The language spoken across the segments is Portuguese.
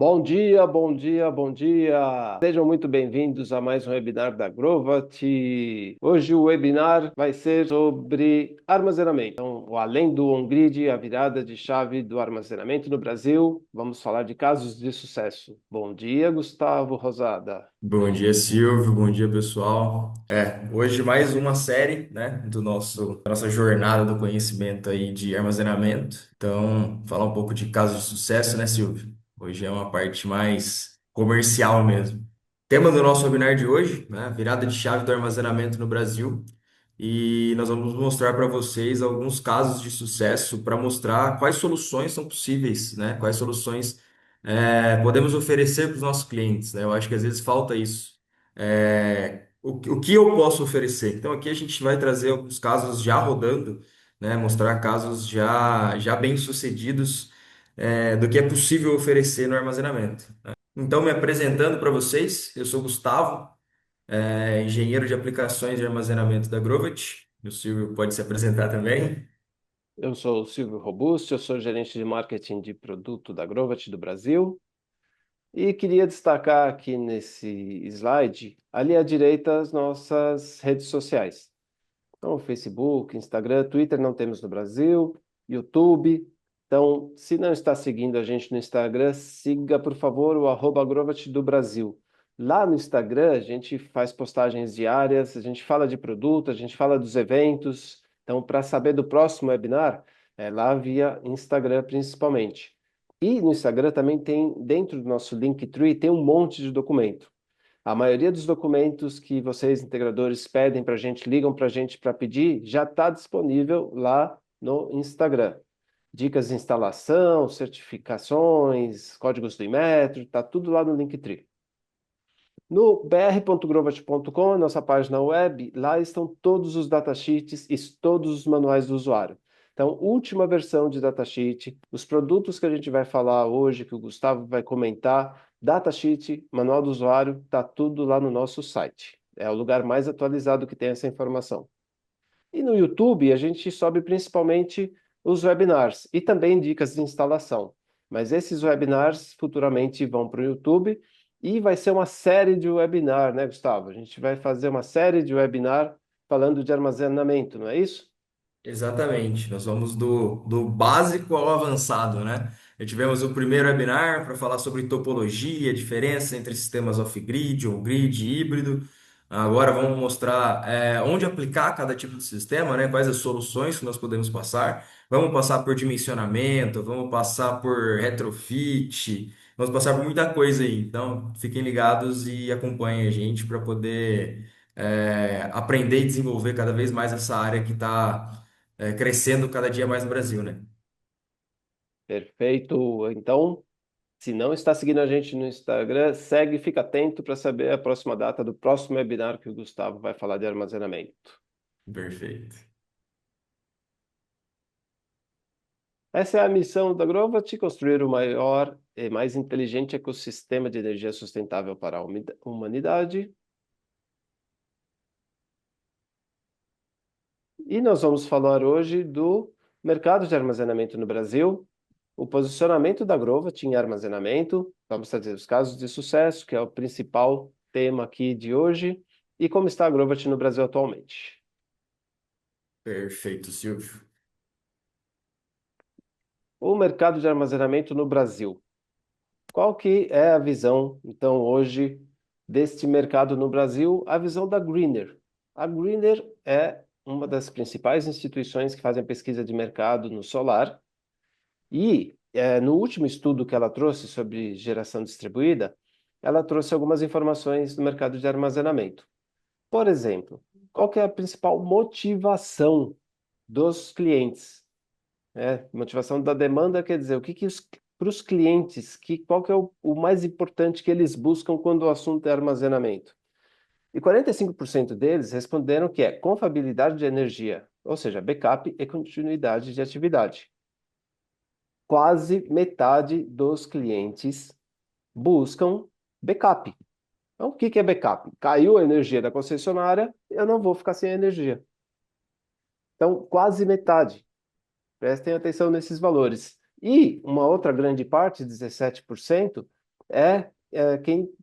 Bom dia, bom dia, bom dia! Sejam muito bem-vindos a mais um webinar da Grovat. Hoje o webinar vai ser sobre armazenamento. Então, o além do on-grid, a virada de chave do armazenamento no Brasil. Vamos falar de casos de sucesso. Bom dia, Gustavo Rosada. Bom dia, Silvio. Bom dia, pessoal. Hoje mais uma série, né, da nossa jornada do conhecimento aí de armazenamento. Então, falar um pouco de casos de sucesso, né, Silvio? Hoje é uma parte mais comercial mesmo. Tema do nosso webinar de hoje, né, virada de chave do armazenamento no Brasil. E nós vamos mostrar para vocês alguns casos de sucesso para mostrar quais soluções são possíveis, né? Quais soluções podemos oferecer para os nossos clientes, né? Eu acho que às vezes falta isso. O que eu posso oferecer? Então aqui a gente vai trazer alguns casos já rodando, né? Mostrar casos já bem-sucedidos, do que é possível oferecer no armazenamento. Então, me apresentando para vocês, eu sou Gustavo, engenheiro de aplicações e armazenamento da Grovat. O Silvio pode se apresentar também. Eu sou o Silvio Robusto, eu sou gerente de marketing de produto da Grovat do Brasil. E queria destacar aqui nesse slide, ali à direita, as nossas redes sociais. Então, Facebook, Instagram, Twitter não temos no Brasil, YouTube. Então, se não está seguindo a gente no Instagram, siga, por favor, o @Grovat do Brasil. Lá no Instagram, a gente faz postagens diárias, a gente fala de produto, a gente fala dos eventos. Então, para saber do próximo webinar, é lá via Instagram principalmente. E no Instagram também tem, dentro do nosso Linktree, tem um monte de documento. A maioria dos documentos que vocês, integradores, pedem para a gente, ligam para a gente para pedir, já está disponível lá no Instagram. Dicas de instalação, certificações, códigos do Inmetro, está tudo lá no Linktree. No br.grovat.com, a nossa página web, lá estão todos os datasheets e todos os manuais do usuário. Então, última versão de datasheet, os produtos que a gente vai falar hoje, que o Gustavo vai comentar, datasheet, manual do usuário, está tudo lá no nosso site. É o lugar mais atualizado que tem essa informação. E no YouTube, a gente sobe principalmente os webinars e também dicas de instalação. Mas esses webinars futuramente vão para o YouTube e vai ser uma série de webinar, né, Gustavo? A gente vai fazer uma série de webinar falando de armazenamento, não é isso? Exatamente, nós vamos do básico ao avançado, né? Já tivemos o primeiro webinar para falar sobre topologia, diferença entre sistemas off-grid, on-grid, híbrido. Agora vamos mostrar onde aplicar cada tipo de sistema, né? Quais as soluções que nós podemos passar. Vamos passar por dimensionamento, vamos passar por retrofit, vamos passar por muita coisa aí. Então, fiquem ligados e acompanhem a gente para poder aprender e desenvolver cada vez mais essa área que está crescendo cada dia mais no Brasil, né? Perfeito. Então, se não está seguindo a gente no Instagram, segue e fica atento para saber a próxima data do próximo webinar que o Gustavo vai falar de armazenamento. Perfeito. Essa é a missão da Grovat, construir o maior e mais inteligente ecossistema de energia sustentável para a humanidade. E nós vamos falar hoje do mercado de armazenamento no Brasil, o posicionamento da Grovat em armazenamento, vamos trazer os casos de sucesso, que é o principal tema aqui de hoje, e como está a Grovat no Brasil atualmente. Perfeito, Silvio. O mercado de armazenamento no Brasil. Qual que é a visão, então, hoje deste mercado no Brasil? A visão da Greener. A Greener é uma das principais instituições que fazem pesquisa de mercado no solar e no último estudo que ela trouxe sobre geração distribuída, ela trouxe algumas informações do mercado de armazenamento. Por exemplo, qual que é a principal motivação dos clientes? Motivação da demanda quer dizer o que para os clientes, qual que é o mais importante que eles buscam quando o assunto é armazenamento? E 45% deles responderam que é confiabilidade de energia, ou seja, backup e continuidade de atividade. Quase metade dos clientes buscam backup. Então, o que é backup? Caiu a energia da concessionária, eu não vou ficar sem energia. Então, quase metade. Prestem atenção nesses valores. E uma outra grande parte, 17%,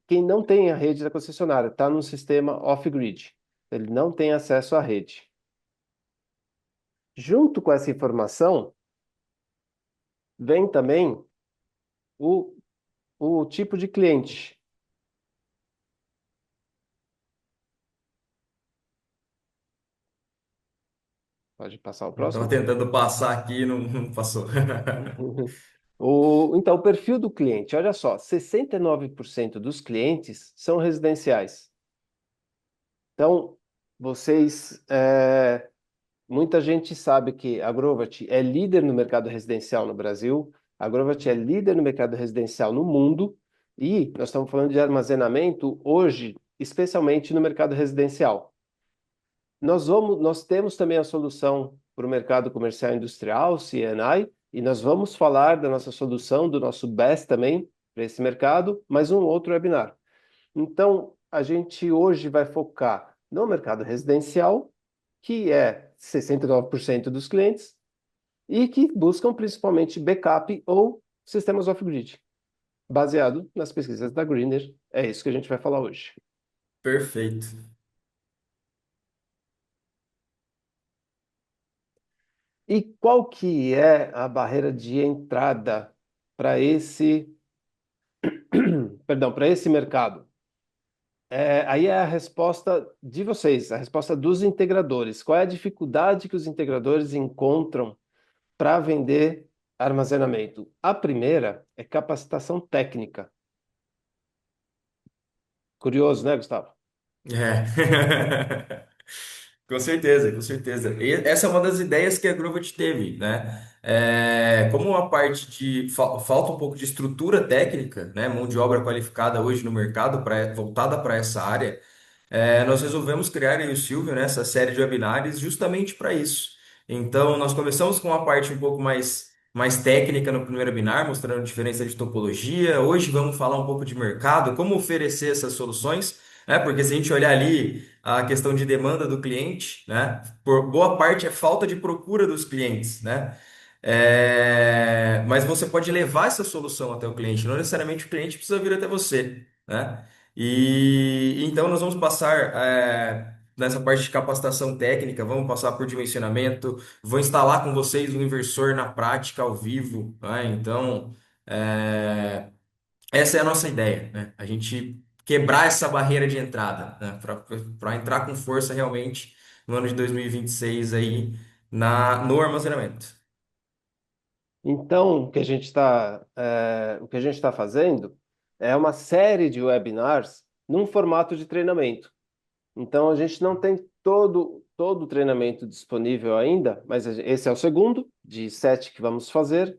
quem não tem a rede da concessionária, está no sistema off-grid. Ele não tem acesso à rede. Junto com essa informação, vem também o, o tipo de cliente. Pode passar o Eu estava próximo? tentando passar aqui e não passou. Então, o perfil do cliente, olha só, 69% dos clientes são residenciais. Então, vocês, muita gente sabe que a Grovat é líder no mercado residencial no Brasil, a Grovat é líder no mercado residencial no mundo, e nós estamos falando de armazenamento hoje, especialmente no mercado residencial. Nós temos também a solução para o mercado comercial e industrial, C&I, e nós vamos falar da nossa solução, do nosso BES também, para esse mercado, mas um outro webinar. Então, a gente hoje vai focar no mercado residencial, que é 69% dos clientes, e que buscam principalmente backup ou sistemas off-grid, baseado nas pesquisas da Greener. É isso que a gente vai falar hoje. Perfeito. E qual que é a barreira de entrada para perdão, para esse mercado? Aí é a resposta de vocês, a resposta dos integradores. Qual é a dificuldade que os integradores encontram para vender armazenamento? A primeira é capacitação técnica. Curioso, né, Gustavo? É. Com certeza, com certeza. E essa é uma das ideias que a Grovat teve, né? Como uma parte de falta um pouco de estrutura técnica, né? Mão de obra qualificada hoje no mercado voltada para essa área. Nós resolvemos criar, eu e o Silvio, né, essa série de webinars justamente para isso. Então, nós começamos com uma parte um pouco mais técnica no primeiro webinar, mostrando a diferença de topologia. Hoje vamos falar um pouco de mercado, como oferecer essas soluções, né? Porque se a gente olhar ali a questão de demanda do cliente, né, por boa parte é falta de procura dos clientes, né? Mas você pode levar essa solução até o cliente, não necessariamente o cliente precisa vir até você, né? E então nós vamos passar nessa parte de capacitação técnica, vamos passar por dimensionamento, vou instalar com vocês o inversor na prática, ao vivo, né? Então, essa é a nossa ideia, né? A gente quebrar essa barreira de entrada, né? Para entrar com força realmente no ano de 2026 aí no armazenamento. Então, o que a gente está fazendo é uma série de webinars num formato de treinamento. Então, a gente não tem todo o treinamento disponível ainda, mas esse é o segundo de 7 que vamos fazer.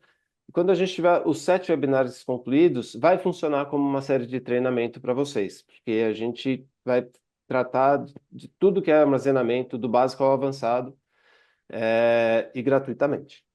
E quando a gente tiver os 7 webinars concluídos, vai funcionar como uma série de treinamento para vocês, porque a gente vai tratar de tudo que é armazenamento, do básico ao avançado, e gratuitamente.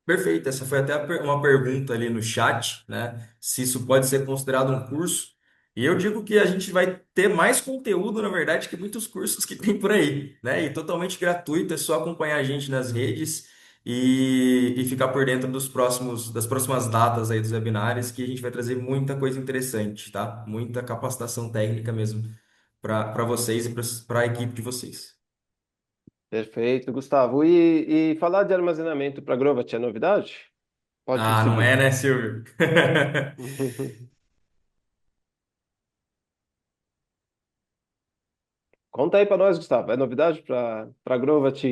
Perfeito, essa foi até uma pergunta ali no chat, né? Se isso pode ser considerado um curso. E eu digo que a gente vai ter mais conteúdo, na verdade, que muitos cursos que tem por aí, né? E totalmente gratuito, é só acompanhar a gente nas redes e ficar por dentro das próximas datas aí dos webinários, que a gente vai trazer muita coisa interessante, tá? Muita capacitação técnica mesmo para vocês e para a equipe de vocês. Perfeito, Gustavo. E falar de armazenamento para Grovat é novidade? Pode Ah, não seguir. é, né, Silvio? Conta aí para nós, Gustavo. É novidade para Grovat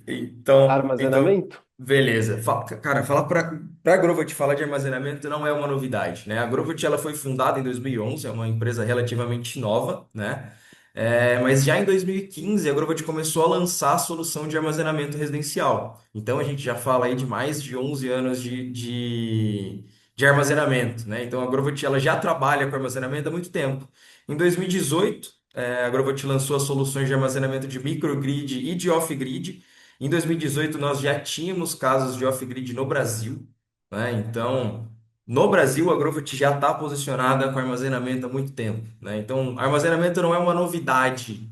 Então, armazenamento? beleza. Cara, falar para a Grovat falar de armazenamento não é uma novidade, né? A Grovat ela foi fundada em 2011, é uma empresa relativamente nova, né? Mas já em 2015 a Grovat começou a lançar a solução de armazenamento residencial. Então a gente já fala aí de mais de 11 anos de armazenamento, né? Então a Grovat ela já trabalha com armazenamento há muito tempo. Em 2018, a Grovat lançou as soluções de armazenamento de microgrid e de off-grid. Em 2018, nós já tínhamos casos de off-grid no Brasil, né? Então, no Brasil, a Growth já está posicionada com armazenamento há muito tempo, né? Então, armazenamento não é uma novidade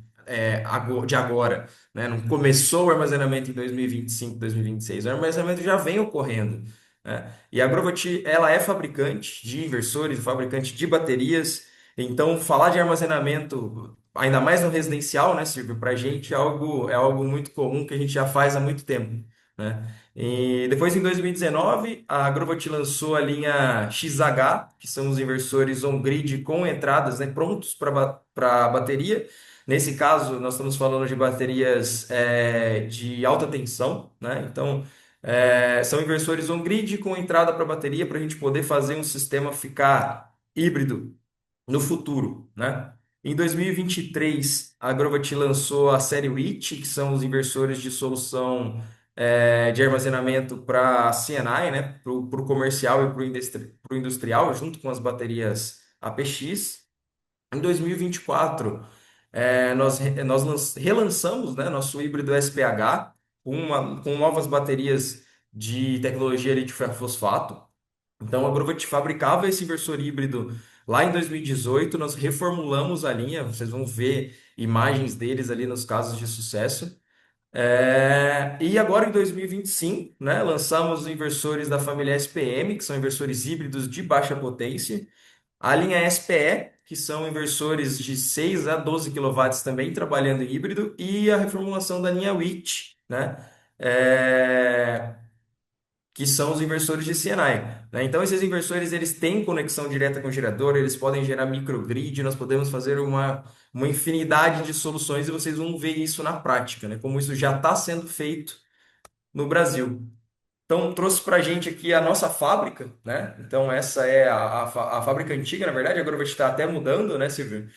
de agora, né? Não começou o armazenamento em 2025, 2026. O armazenamento já vem ocorrendo. né? E a Grovat, ela é fabricante de inversores, fabricante de baterias. Então, falar de armazenamento, ainda mais no residencial, né, Silvio, para a gente é algo muito comum que a gente já faz há muito tempo, né? E depois, em 2019, a Grovat lançou a linha XH, que são os inversores on-grid com entradas, né, prontos para bateria. Nesse caso, nós estamos falando de baterias de alta tensão, né? Então, são inversores on-grid com entrada para bateria para a gente poder fazer um sistema ficar híbrido no futuro, né? Em 2023, a Grovat lançou a série WIT, que são os inversores de solução de armazenamento para CNI, né? Para o comercial e para o industrial, junto com as baterias APX. Em 2024, nós relançamos, né, nosso híbrido SPH com novas baterias de tecnologia lítio ferro-fosfato. Então, a Grovat fabricava esse inversor híbrido lá em 2018, nós reformulamos a linha, vocês vão ver imagens deles ali nos casos de sucesso. E agora em 2025, né, lançamos os inversores da família SPM, que são inversores híbridos de baixa potência, a linha SPE, que são inversores de 6 a 12 quilowatts também trabalhando em híbrido, e a reformulação da linha WIT, né? É, que são os inversores de CNI, né? Então, esses inversores, eles têm conexão direta com o gerador, eles podem gerar microgrid, nós podemos fazer uma infinidade de soluções e vocês vão ver isso na prática, né? Como isso já está sendo feito no Brasil. Então, trouxe para a gente aqui a nossa fábrica, né? Então, essa é a fábrica antiga, na verdade, agora vai estar até mudando, né, Silvio?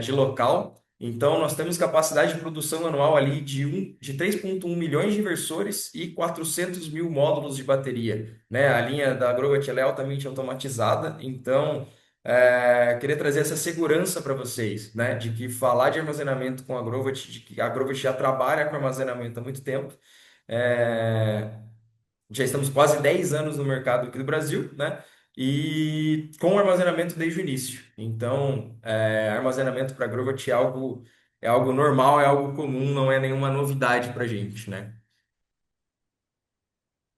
De local. Então, nós temos capacidade de produção anual ali de 3,1 milhões de inversores e 400 mil módulos de bateria, né? A linha da Grovat ela é altamente automatizada, então, queria trazer essa segurança para vocês, né? De que falar de armazenamento com a Grovat, de que a Grovat já trabalha com armazenamento há muito tempo. É, já estamos quase 10 anos no mercado aqui do Brasil, né? E com armazenamento desde o início. Então, armazenamento para Grovat é algo normal, é algo comum, não é nenhuma novidade para a gente, né?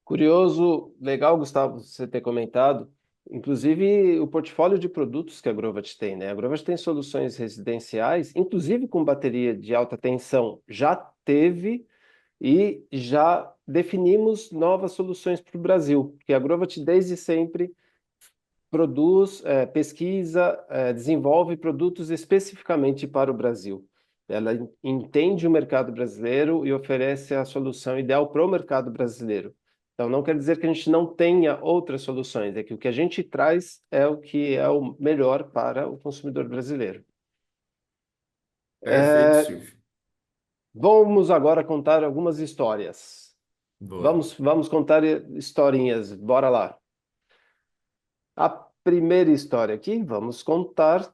Curioso, legal, Gustavo, você ter comentado. Inclusive, o portfólio de produtos que a Grovat tem, né? A Grovat tem soluções residenciais, inclusive com bateria de alta tensão, já teve e já definimos novas soluções para o Brasil, porque a Grovat desde sempre produz, pesquisa, desenvolve produtos especificamente para o Brasil. Ela entende o mercado brasileiro e oferece a solução ideal para o mercado brasileiro. Então, não quer dizer que a gente não tenha outras soluções, é que o que a gente traz é o que é o melhor para o consumidor brasileiro. Perfeito, É, Silvio. vamos agora contar algumas histórias. Boa. Vamos contar historinhas, bora lá. A primeira história aqui, vamos contar,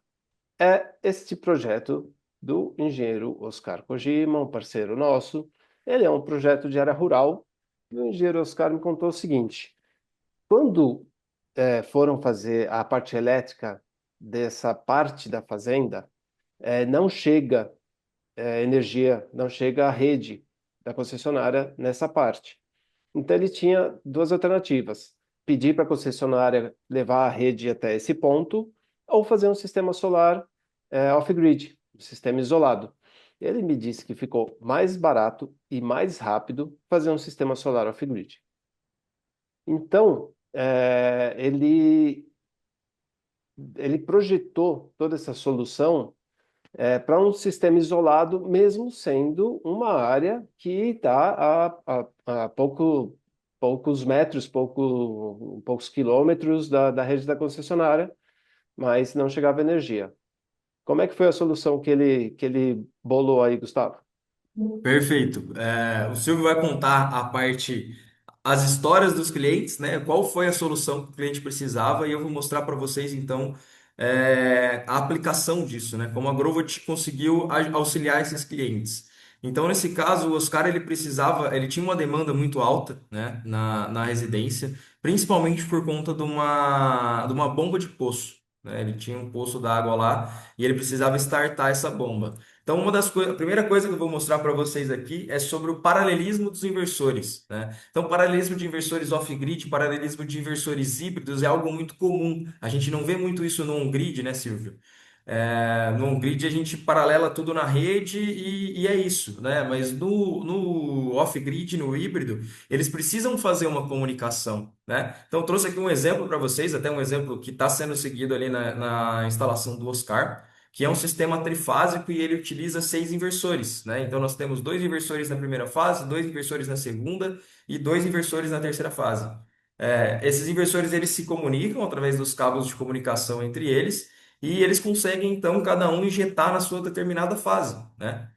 é este projeto do engenheiro Oscar Kojima, um parceiro nosso. Ele é um projeto de área rural. E o engenheiro Oscar me contou o seguinte: quando foram fazer a parte elétrica dessa parte da fazenda, não chega energia, não chega a rede da concessionária nessa parte. Então ele tinha duas alternativas: pedir para a concessionária levar a rede até esse ponto, ou fazer um sistema solar off-grid, um sistema isolado. Ele me disse que ficou mais barato e mais rápido fazer um sistema solar off-grid. Então, ele projetou toda essa solução para um sistema isolado, mesmo sendo uma área que está a poucos metros, poucos quilômetros da rede da concessionária, mas não chegava energia. Como é que foi a solução que ele bolou aí, Gustavo? Perfeito. O Silvio vai contar as histórias dos clientes, né? Qual foi a solução que o cliente precisava e eu vou mostrar para vocês, então, a aplicação disso, né? Como a Growth conseguiu auxiliar esses clientes. Então, nesse caso, o Oscar, ele tinha uma demanda muito alta, né? Na residência, principalmente por conta de uma bomba de poço. né? Ele tinha um poço d'água lá e ele precisava startar essa bomba. Então, uma das coisas, a primeira coisa que eu vou mostrar para vocês aqui é sobre o paralelismo dos inversores, né? Então, paralelismo de inversores off-grid, paralelismo de inversores híbridos é algo muito comum. A gente não vê muito isso no on-grid, né, Silvio? No on-grid a gente paralela tudo na rede e é isso, né? Mas no off-grid, no híbrido, eles precisam fazer uma comunicação, né? Então, eu trouxe aqui um exemplo para vocês, até um exemplo que está sendo seguido ali na instalação do Oscar, que é um sistema trifásico e ele utiliza 6 inversores, né? Então, nós temos 2 inversores na primeira fase, 2 inversores na segunda e 2 inversores na terceira fase. Esses inversores eles se comunicam através dos cabos de comunicação entre eles e eles conseguem, então, cada um injetar na sua determinada fase, né?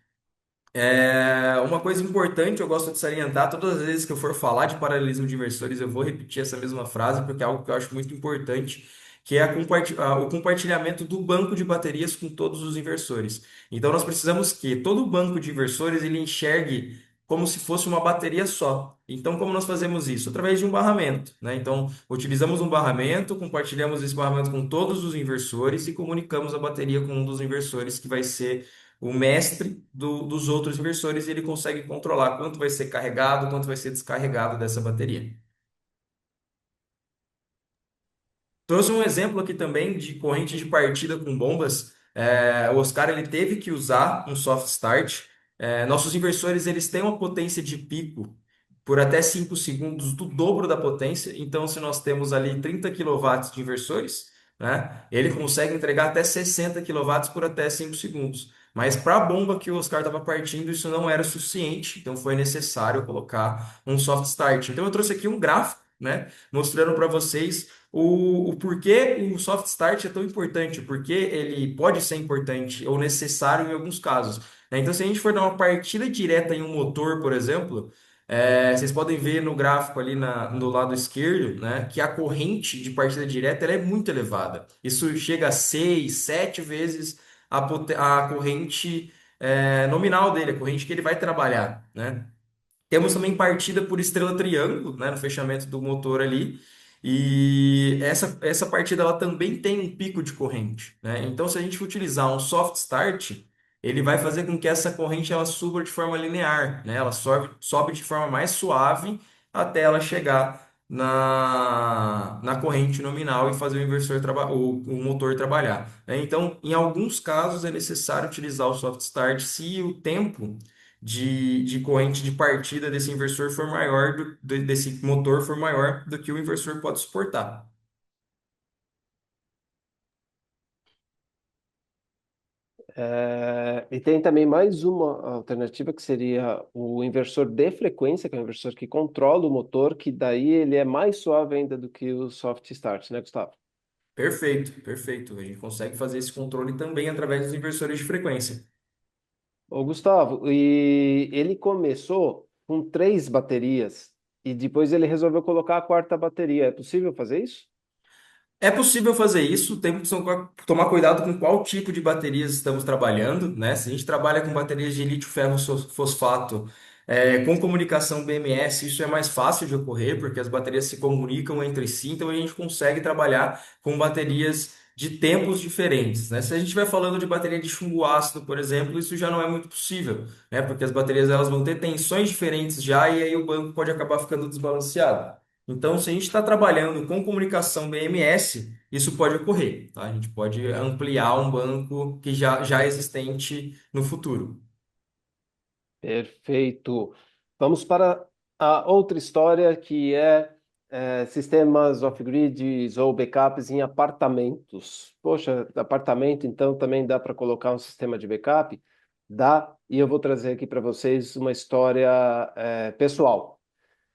Uma coisa importante, eu gosto de salientar, todas as vezes que eu for falar de paralelismo de inversores, eu vou repetir essa mesma frase, porque é algo que eu acho muito importante, que é o compartilhamento do banco de baterias com todos os inversores. Então, nós precisamos que todo banco de inversores ele enxergue como se fosse uma bateria só. Então, como nós fazemos isso? Através de um barramento, né? Então, utilizamos um barramento, compartilhamos esse barramento com todos os inversores e comunicamos a bateria com um dos inversores que vai ser o mestre dos outros inversores e ele consegue controlar quanto vai ser carregado, quanto vai ser descarregado dessa bateria. Trouxe um exemplo aqui também de corrente de partida com bombas. O Oscar ele teve que usar um soft start. Nossos inversores eles têm uma potência de pico por até 5 segundos do dobro da potência. Então, se nós temos ali 30 quilowatts de inversores, né, ele consegue entregar até 60 quilowatts por até 5 segundos. Mas para a bomba que o Oscar estava partindo, isso não era suficiente. Então, foi necessário colocar um soft start. Então, eu trouxe aqui um gráfico, né, mostrando para vocês o porquê o soft start é tão importante, porque ele pode ser importante ou necessário em alguns casos, né? Então, se a gente for dar uma partida direta em um motor, por exemplo, vocês podem ver no gráfico ali no lado esquerdo, né, que a corrente de partida direta ela é muito elevada. Isso chega a 6, 7 vezes a corrente nominal dele, a corrente que ele vai trabalhar, né? Temos também partida por estrela-triângulo, né, no fechamento do motor ali. E essa partida ela também tem um pico de corrente, né? Então, se a gente utilizar um soft start, ele vai fazer com que essa corrente ela suba de forma linear, né? Ela sobe de forma mais suave até ela chegar na corrente nominal e fazer o motor trabalhar, né? Então, em alguns casos é necessário utilizar o soft start se o tempo de corrente de partida desse inversor for maior desse motor for maior do que o inversor pode suportar. E tem também mais uma alternativa que seria o inversor de frequência, que é o inversor que controla o motor, que daí ele é mais suave ainda do que o soft start, né, Gustavo? Perfeito, perfeito. A gente consegue fazer esse controle também através dos inversores de frequência. Ô, Gustavo, e ele começou com 3 baterias e depois ele resolveu colocar a quarta bateria. É possível fazer isso? É possível fazer isso, temos que tomar cuidado com qual tipo de baterias estamos trabalhando, né? Se a gente trabalha com baterias de lítio-ferro-fosfato, com comunicação BMS, isso é mais fácil de ocorrer, porque as baterias se comunicam entre si, então a gente consegue trabalhar com baterias de tempos diferentes, né? Se a gente estiver falando de bateria de chumbo ácido, por exemplo, isso já não é muito possível, né? Porque as baterias elas vão ter tensões diferentes já, e aí o banco pode acabar ficando desbalanceado. Então, se a gente está trabalhando com comunicação BMS, isso pode ocorrer, tá? A gente pode ampliar um banco que já é existente no futuro. Perfeito. Vamos para a outra história que sistemas off-grids ou backups em apartamentos. Poxa, apartamento, então também dá para colocar um sistema de backup? Dá, e eu vou trazer aqui para vocês uma história pessoal.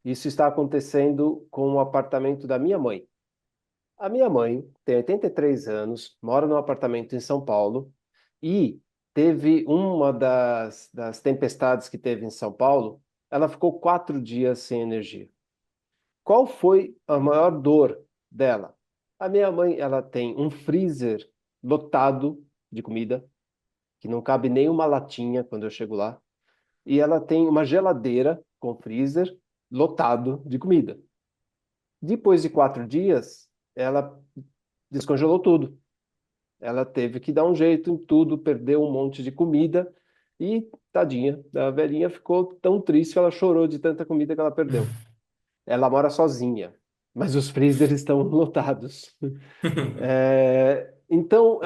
Isso está acontecendo com o apartamento da minha mãe. A minha mãe tem 83 anos, mora num apartamento em São Paulo e teve uma das tempestades que teve em São Paulo, ela ficou 4 dias sem energia. Qual foi a maior dor dela? A minha mãe, ela tem um freezer lotado de comida, que não cabe nem uma latinha quando eu chego lá, e ela tem uma geladeira com freezer lotado de comida. Depois de 4 dias, ela descongelou tudo. ela teve que dar um jeito em tudo, perdeu um monte de comida e, tadinha, a velhinha ficou tão triste, ela chorou de tanta comida que ela perdeu. Ela mora sozinha, mas os freezers estão lotados. Então,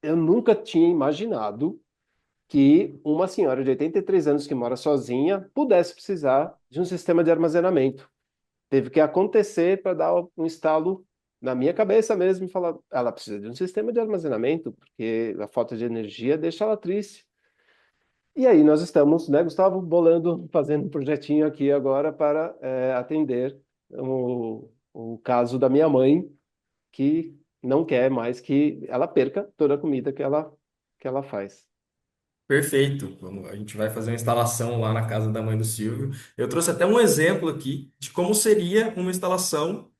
eu nunca tinha imaginado que uma senhora de 83 anos que mora sozinha pudesse precisar de um sistema de armazenamento. Teve que acontecer para dar um estalo na minha cabeça mesmo e falar, ela precisa de um sistema de armazenamento, porque a falta de energia deixa ela triste. E aí nós estamos, né, Gustavo, bolando, fazendo um projetinho aqui agora para atender o caso da minha mãe, que não quer mais que ela perca toda a comida que ela faz. Perfeito. A gente vai fazer uma instalação lá na casa da mãe do Silvio. Eu trouxe até um exemplo aqui de como seria uma instalação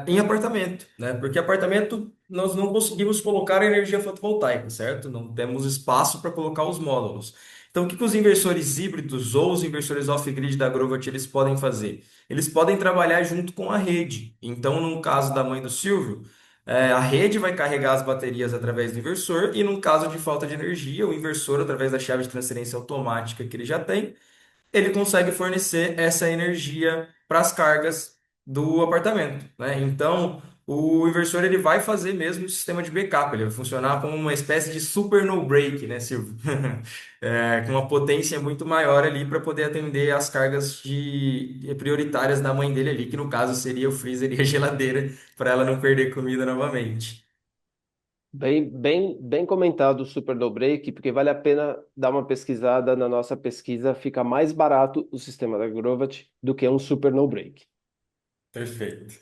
em apartamento, né? Porque apartamento nós não conseguimos colocar energia fotovoltaica, certo? Não temos espaço para colocar os módulos. Então, o que que os inversores híbridos ou os inversores off-grid da Grovat eles podem fazer? Eles podem trabalhar junto com a rede. Então, no caso da mãe do Silvio, a rede vai carregar as baterias através do inversor e, no caso de falta de energia, o inversor, através da chave de transferência automática que ele já tem, ele consegue fornecer essa energia para as cargas do apartamento, né? Então, o inversor ele vai fazer mesmo o sistema de backup, ele vai funcionar como uma espécie de super no break, né, Silvio? Com uma potência muito maior ali para poder atender as cargas prioritárias da mãe dele ali, que no caso seria o freezer e a geladeira, para ela não perder comida novamente. Bem comentado o Super No Break, porque vale a pena dar uma pesquisada na nossa pesquisa, fica mais barato o sistema da Grovat do que um Super No Break. Perfeito.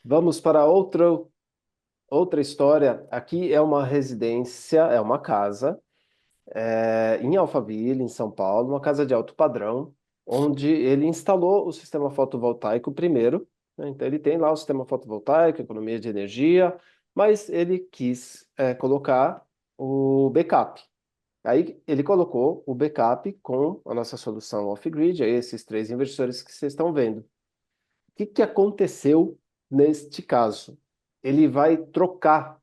Vamos para outra história. Aqui é uma residência, é uma casa, em Alphaville, em São Paulo, uma casa de alto padrão, onde ele instalou o sistema fotovoltaico primeiro, né? Então ele tem lá o sistema fotovoltaico, economia de energia, mas ele quis colocar o backup. Aí ele colocou o backup com a nossa solução off-grid, aí esses três inversores que vocês estão vendo. O que que aconteceu neste caso? Ele vai trocar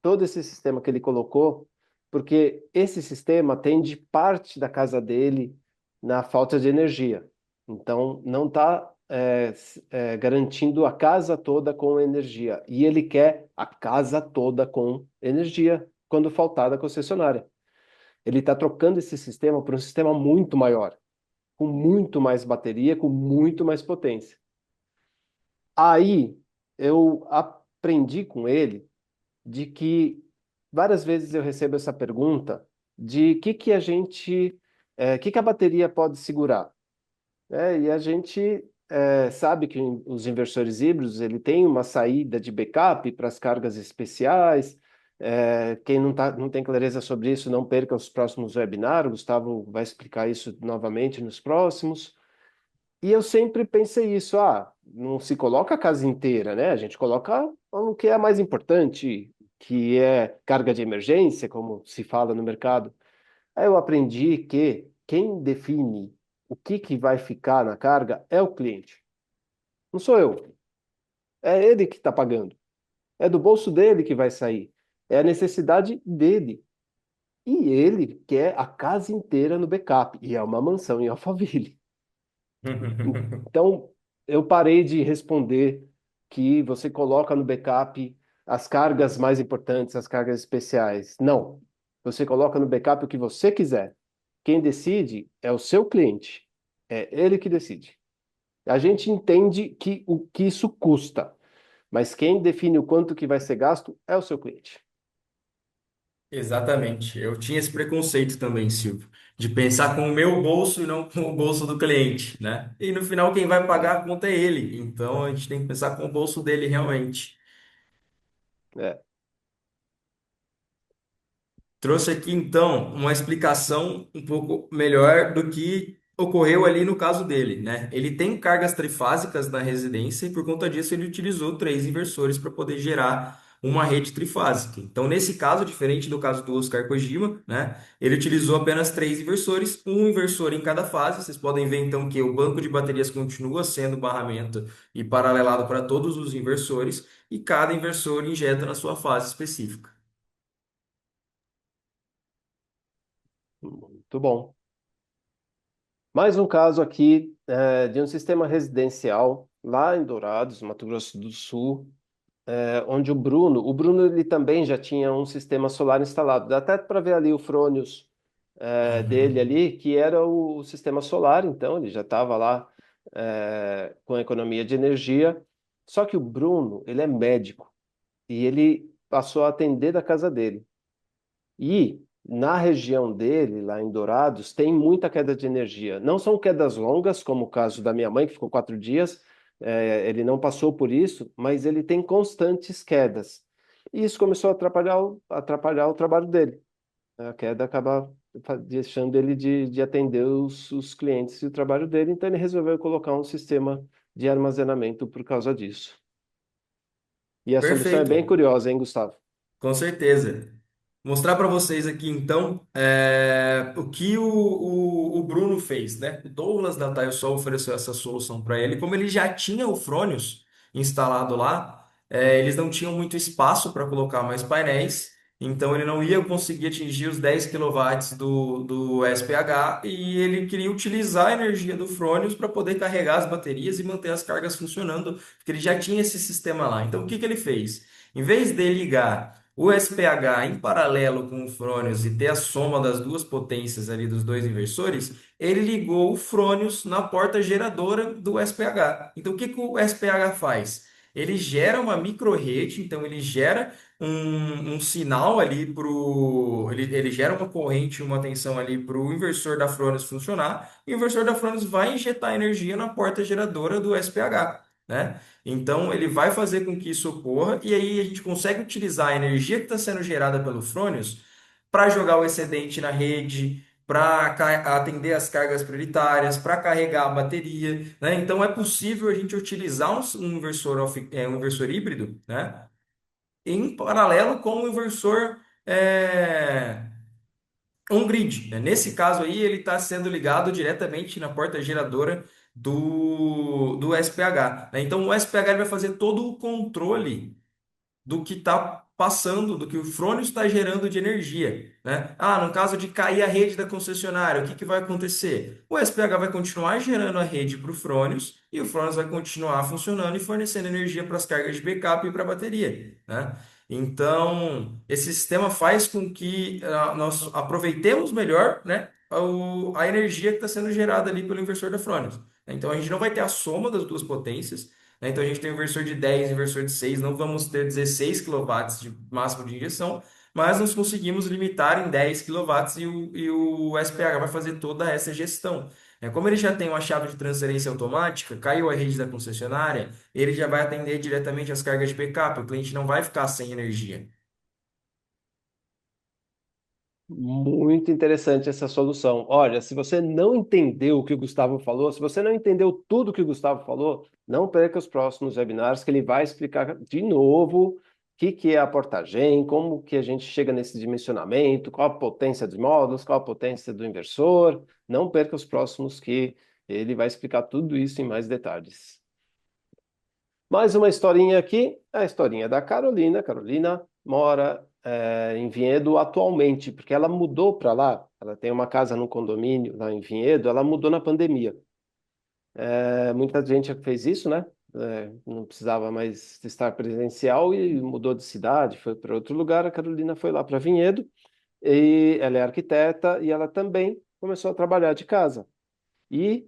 todo esse sistema que ele colocou, porque esse sistema atende parte da casa dele na falta de energia. Então, não está garantindo a casa toda com energia. E ele quer a casa toda com energia quando faltar da concessionária. Ele está trocando esse sistema por um sistema muito maior, com muito mais bateria, com muito mais potência. Aí eu aprendi com ele de que várias vezes eu recebo essa pergunta de que a gente, que a bateria pode segurar, né? E a gente sabe que os inversores híbridos ele tem uma saída de backup para as cargas especiais. Quem não tem clareza sobre isso, não perca os próximos webinars. O Gustavo vai explicar isso novamente nos próximos. E eu sempre pensei isso, não se coloca a casa inteira, né? A gente coloca o que é mais importante, que é carga de emergência, como se fala no mercado. Aí eu aprendi que quem define o que vai ficar na carga é o cliente. Não sou eu. É ele que está pagando. É do bolso dele que vai sair. É a necessidade dele. E ele quer a casa inteira no backup. E é uma mansão em Alphaville. Então, eu parei de responder que você coloca no backup as cargas mais importantes, as cargas especiais. Não. Você coloca no backup o que você quiser. Quem decide é o seu cliente. É ele que decide. A gente entende que o que isso custa, mas quem define o quanto que vai ser gasto é o seu cliente. Exatamente. Eu tinha esse preconceito também, Silvio, de pensar com o meu bolso e não com o bolso do cliente, né? E no final quem vai pagar a conta é ele. Então a gente tem que pensar com o bolso dele realmente. É. Trouxe aqui então uma explicação um pouco melhor do que ocorreu ali no caso dele, né? Ele tem cargas trifásicas na residência e por conta disso ele utilizou três inversores para poder gerar uma rede trifásica. Então, nesse caso, diferente do caso do Oscar Kojima, né, ele utilizou apenas três inversores, um inversor em cada fase. Vocês podem ver então que o banco de baterias continua sendo barramento e paralelado para todos os inversores, e cada inversor injeta na sua fase específica. Muito bom. Mais um caso aqui de um sistema residencial lá em Dourados, Mato Grosso do Sul, onde o Bruno ele também já tinha um sistema solar instalado. Dá até para ver ali o Frônios dele Uhum. ali, que era o sistema solar, então ele já estava lá com economia de energia. Só que o Bruno, ele é médico e ele passou a atender da casa dele. E na região dele, lá em Dourados, tem muita queda de energia. Não são quedas longas, como o caso da minha mãe, que ficou 4 dias. Ele não passou por isso, mas ele tem constantes quedas. E isso começou a atrapalhar o trabalho dele. A queda acaba deixando ele de atender os clientes e o trabalho dele. Então ele resolveu colocar um sistema de armazenamento por causa disso. E a solução é Perfeito. bem curiosa, hein, Gustavo? Com certeza. Mostrar para vocês aqui, então, o que o Bruno fez, né? O Douglas da TileSol ofereceu essa solução para ele. Como ele já tinha o Fronius instalado lá, eles não tinham muito espaço para colocar mais painéis, então ele não ia conseguir atingir os 10 kW do SPH, e ele queria utilizar a energia do Fronius para poder carregar as baterias e manter as cargas funcionando, porque ele já tinha esse sistema lá. Então, o que que ele fez? Em vez de ligar o SPH em paralelo com o Fronius e ter a soma das duas potências ali dos dois inversores, ele ligou o Fronius na porta geradora do SPH. Então, o que que o SPH faz? Ele gera uma microrrede, então ele gera um sinal ali para o. Ele gera uma corrente, uma tensão ali para o inversor da Fronius funcionar, e o inversor da Fronius vai injetar energia na porta geradora do SPH, né? Então, ele vai fazer com que isso ocorra, e aí a gente consegue utilizar a energia que está sendo gerada pelo Fronius para jogar o excedente na rede, para atender as cargas prioritárias, para carregar a bateria, né? Então, é possível a gente utilizar um inversor, um inversor híbrido, né? Em paralelo com o inversor on-grid, né? Nesse caso aí, ele está sendo ligado diretamente na porta geradora do SPH, né? Então, o SPH ele vai fazer todo o controle do que está passando, do que o Frônio está gerando de energia, né? Ah, no caso de cair a rede da concessionária, o que que vai acontecer? O SPH vai continuar gerando a rede para o Frônios, e o Frônios vai continuar funcionando e fornecendo energia para as cargas de backup e para a bateria, né? Então, esse sistema faz com que nós aproveitemos melhor, né, a energia que está sendo gerada ali pelo inversor da Frônios. Então, a gente não vai ter a soma das duas potências, né? Então a gente tem um inversor de 10, inversor de 6, não vamos ter 16 kW de máximo de injeção, mas nós conseguimos limitar em 10 kW, e o SPH vai fazer toda essa gestão. Como ele já tem uma chave de transferência automática, caiu a rede da concessionária, ele já vai atender diretamente as cargas de backup, o cliente não vai ficar sem energia. Muito interessante essa solução. Olha, se você não entendeu o que o Gustavo falou, se você não entendeu tudo que o Gustavo falou, não perca os próximos webinars que ele vai explicar de novo o que é a porta-gen, como que a gente chega nesse dimensionamento, qual a potência dos módulos, qual a potência do inversor. Não perca os próximos que ele vai explicar tudo isso em mais detalhes. Mais uma historinha aqui, a historinha da Carolina. Carolina mora em Vinhedo atualmente, porque ela mudou para lá. Ela tem uma casa no condomínio lá em Vinhedo, ela mudou na pandemia. Muita gente fez isso, né? Não precisava mais estar presencial e mudou de cidade, foi para outro lugar. A Carolina foi lá para Vinhedo e ela é arquiteta e ela também começou a trabalhar de casa. E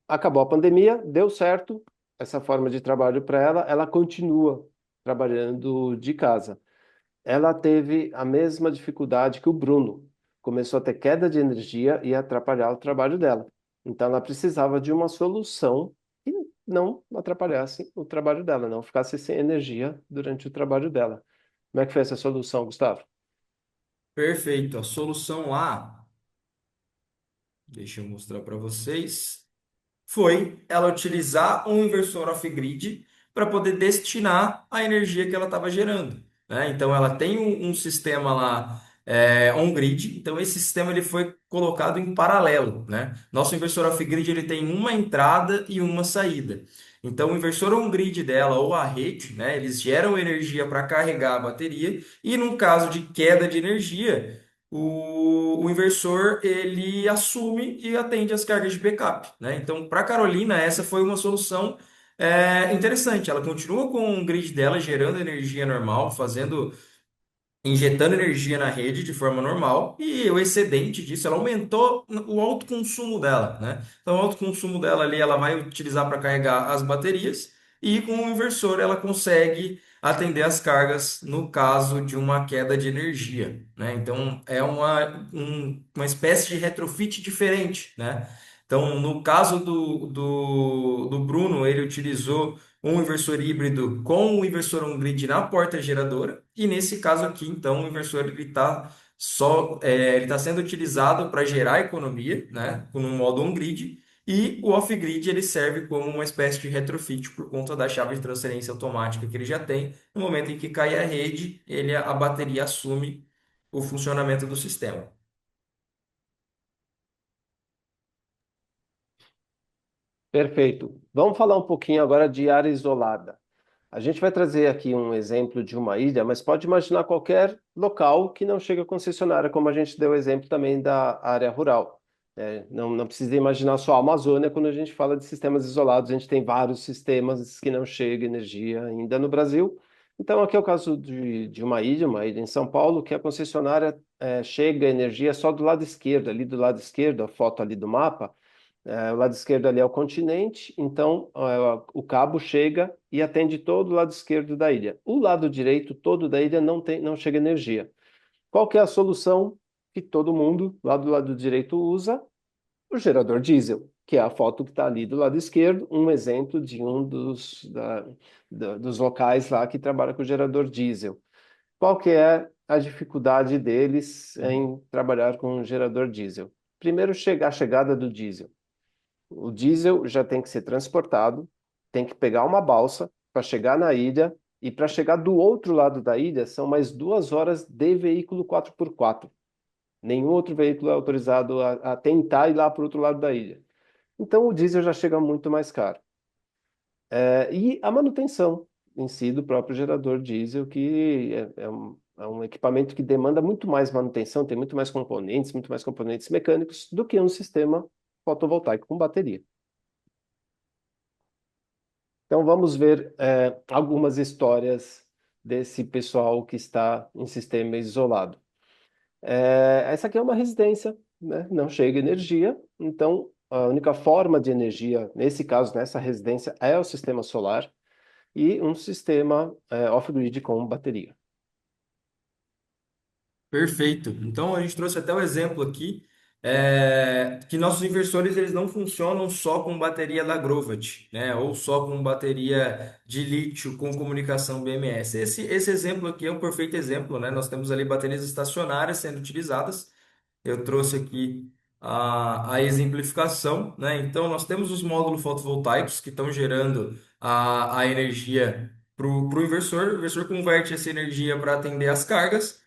acabou a pandemia, deu certo essa forma de trabalho para ela, ela continua trabalhando de casa. Ela teve a mesma dificuldade que o Bruno, começou a ter queda de energia e atrapalhar o trabalho dela. Então ela precisava de uma solução que não atrapalhasse o trabalho dela, não ficasse sem energia durante o trabalho dela. Como é que foi essa solução, Gustavo? Perfeito. A solução lá, deixa eu mostrar para vocês, foi ela utilizar um inversor off-grid para poder destinar a energia que ela estava gerando. né? Então ela tem um sistema lá on-grid, então esse sistema ele foi colocado em paralelo, né? Nosso inversor off-grid ele tem uma entrada e uma saída. Então o inversor on-grid dela ou a rede, né? Eles geram energia para carregar a bateria e num caso de queda de energia o inversor ele assume e atende as cargas de backup, né? Então, para Carolina, essa foi uma solução interessante. Ela continua com o grid dela gerando energia normal, injetando energia na rede de forma normal e o excedente disso, ela aumentou o autoconsumo dela, né? Então, o autoconsumo dela ali, ela vai utilizar para carregar as baterias e com o inversor ela consegue atender as cargas no caso de uma queda de energia, né? Então, é uma espécie de retrofit diferente, né? Então, no caso do Bruno, ele utilizou um inversor híbrido com o inversor on-grid na porta geradora, e nesse caso aqui, então, o inversor ele está sendo utilizado para gerar economia, né, no modo on-grid, e o off-grid ele serve como uma espécie de retrofit por conta da chave de transferência automática que ele já tem. No momento em que cai a rede, a bateria assume o funcionamento do sistema. Perfeito. Vamos falar um pouquinho agora de área isolada. A gente vai trazer aqui um exemplo de uma ilha, mas pode imaginar qualquer local que não chega a concessionária, como a gente deu o exemplo também da área rural. Não precisa imaginar só a Amazônia quando a gente fala de sistemas isolados, a gente tem vários sistemas que não chega energia ainda no Brasil. Então, aqui é o caso de uma ilha em São Paulo, que a concessionária chega energia só do lado esquerdo, ali do lado esquerdo, a foto ali do mapa. O lado esquerdo ali é o continente, então o cabo chega e atende todo o lado esquerdo da ilha. O lado direito todo da ilha não chega energia. Qual que é a solução que todo mundo lá do lado direito usa? O gerador diesel, que é a foto que está ali do lado esquerdo, um exemplo de dos locais lá que trabalha com gerador diesel. Qual que é a dificuldade deles em trabalhar com gerador diesel? Primeiro, a chegada do diesel. O diesel já tem que ser transportado, tem que pegar uma balsa para chegar na ilha, e para chegar do outro lado da ilha são mais 2 horas de veículo 4x4. Nenhum outro veículo é autorizado a tentar ir lá para o outro lado da ilha. Então o diesel já chega muito mais caro. E a manutenção em si do próprio gerador diesel, que é um equipamento que demanda muito mais manutenção, tem muito mais componentes mecânicos do que um sistema fotovoltaico com bateria. Então vamos ver algumas histórias desse pessoal que está em sistema isolado. Essa aqui é uma residência, né? Não chega energia, então a única forma de energia, nesse caso, nessa residência, é o sistema solar e um sistema off-grid com bateria. Perfeito. Então a gente trouxe até o exemplo aqui que nossos inversores eles não funcionam só com bateria da Grovat, né? Ou só com bateria de lítio com comunicação BMS. Esse exemplo aqui é um perfeito exemplo, né? Nós temos ali baterias estacionárias sendo utilizadas. Eu trouxe aqui a exemplificação, né? Então nós temos os módulos fotovoltaicos que estão gerando a energia para o inversor. O inversor converte essa energia para atender as cargas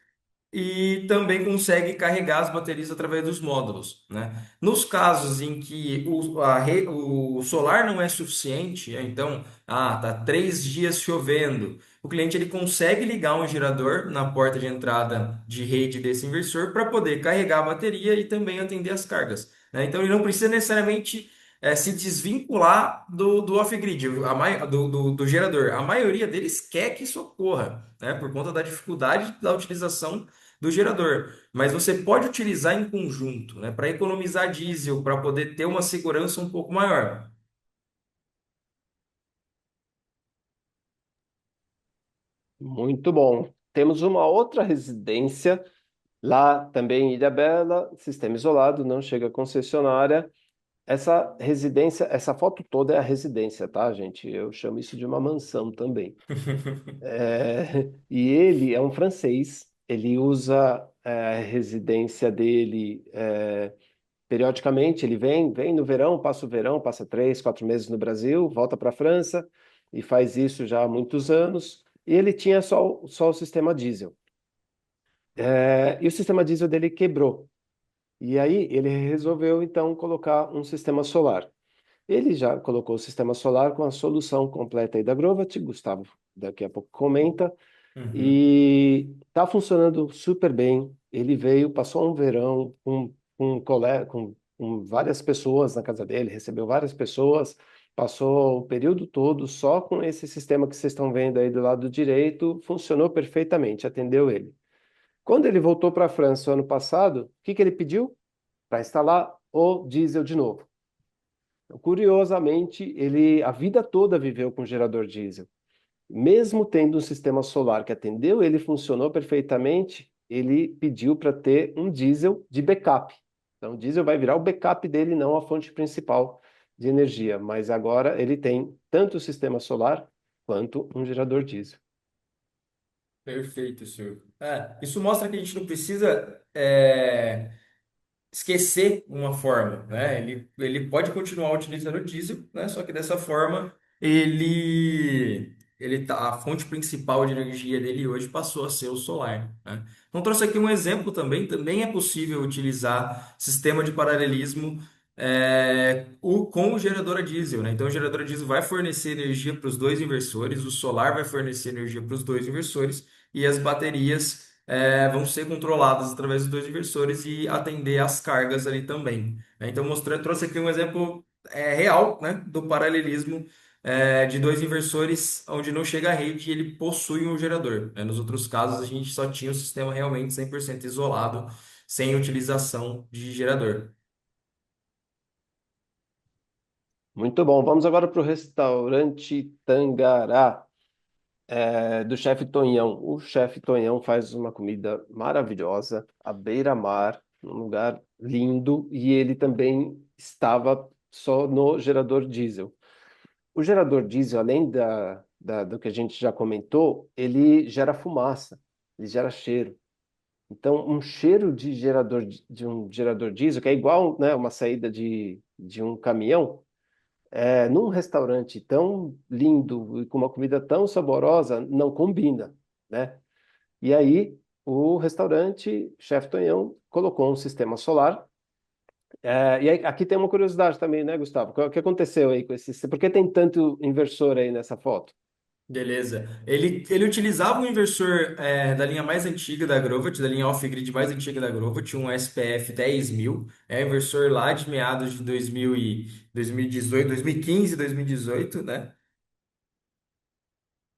e também consegue carregar as baterias através dos módulos, né? Nos casos em que o solar não é suficiente, então, tá 3 dias chovendo, o cliente ele consegue ligar um gerador na porta de entrada de rede desse inversor para poder carregar a bateria e também atender as cargas, né? Então, ele não precisa necessariamente se desvincular do off-grid, do gerador. A maioria deles quer que isso ocorra, né? Por conta da dificuldade da utilização do gerador, mas você pode utilizar em conjunto, né, para economizar diesel, para poder ter uma segurança um pouco maior. Muito bom. Temos uma outra residência lá também em Ilhabela, sistema isolado, não chega a concessionária. Essa residência, essa foto toda é a residência, tá, gente? Eu chamo isso de uma mansão também. E ele é um francês, ele usa a residência dele periodicamente, ele vem no verão, passa o verão, passa 3, 4 meses no Brasil, volta para a França e faz isso já há muitos anos. e ele tinha só o sistema diesel. E o sistema diesel dele quebrou. E aí ele resolveu então colocar um sistema solar. Ele já colocou o sistema solar com a solução completa aí da Grovat, Gustavo daqui a pouco comenta, Uhum. e está funcionando super bem. Ele veio, passou um verão com várias pessoas na casa dele, recebeu várias pessoas, passou o período todo só com esse sistema que vocês estão vendo aí do lado direito, funcionou perfeitamente, atendeu ele. Quando ele voltou para a França ano passado, o que que ele pediu? Para instalar o diesel de novo. Curiosamente, ele a vida toda viveu com gerador diesel. Mesmo tendo um sistema solar que atendeu, ele funcionou perfeitamente, ele pediu para ter um diesel de backup. Então, o diesel vai virar o backup dele, não a fonte principal de energia. Mas agora ele tem tanto o sistema solar quanto um gerador diesel. Perfeito, senhor. Isso mostra que a gente não precisa esquecer uma forma, né? Ele pode continuar utilizando o diesel, né? Só que dessa forma a fonte principal de energia dele hoje passou a ser o solar, né? Então trouxe aqui um exemplo também é possível utilizar sistema de paralelismo com o gerador a diesel, né? Então o gerador a diesel vai fornecer energia para os dois inversores, o solar vai fornecer energia para os dois inversores e as baterias vão ser controladas através dos dois inversores e atender às cargas ali também, né? Então, trouxe aqui um exemplo real, né, do paralelismo de dois inversores onde não chega a rede e ele possui um gerador, né? Nos outros casos, a gente só tinha o sistema realmente 100% isolado, sem utilização de gerador. Muito bom. Vamos agora para o restaurante Tangará, do chefe Tonhão. O chefe Tonhão faz uma comida maravilhosa, à beira-mar, num lugar lindo, e ele também estava só no gerador diesel. O gerador diesel, além do que a gente já comentou, ele gera fumaça, ele gera cheiro. Então, um cheiro de um gerador diesel, que é igual, né, uma saída de um caminhão, num restaurante tão lindo e com uma comida tão saborosa, não combina, né? E aí, o restaurante Chef Tonhão colocou um sistema solar. E aí, aqui tem uma curiosidade também, né, Gustavo? O que aconteceu aí com esse? Por que tem tanto inversor aí nessa foto? Beleza. Ele utilizava um inversor da linha mais antiga da Grovat, da linha off-grid mais antiga da Grovat, um SPF 10.000. É um inversor lá de meados de 2018, 2015, 2018, né?